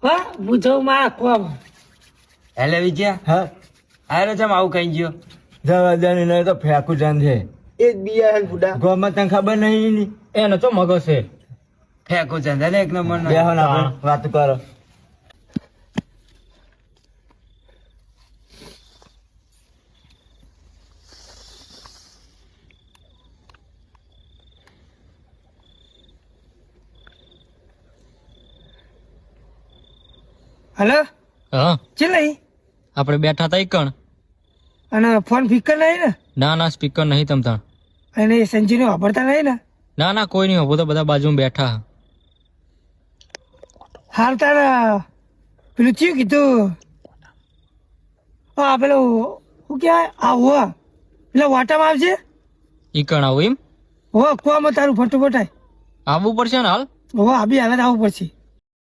હા પૂછો મારા કોમ હેલે વિજયા હા આરે ચમ આવું કઈ ગયો જવા દે ને તો ફેંકું જાન છે એ જ બિયા હે બુડા ગોમાં તને ખબર નહીં ની એનો તો મગો છે ફેંકો ચંદા ને એક નંબર નો બેહો ને આપણે વાત કરો હલો હા ચેલાઈ આપણે બેઠા હતા કણ અને ફોન ફિકર નહીં ને ના ના સ્પીકર નહીં તમતા અને સંજીને વાપરતા નહીં ને ના ના કોઈ નહીં ઉભો તો બધા બાજુમાં બેઠા હાલ તારા પેલું ચિયું કીધું હા પેલું શું કહેવાય આવો પેલા વાટામાં આવશે ઈ કણ આવું એમ હો કોમ તારું ફટોફટાય આવવું પડશે ને હાલ હો આબી હાલત આવવું પડશે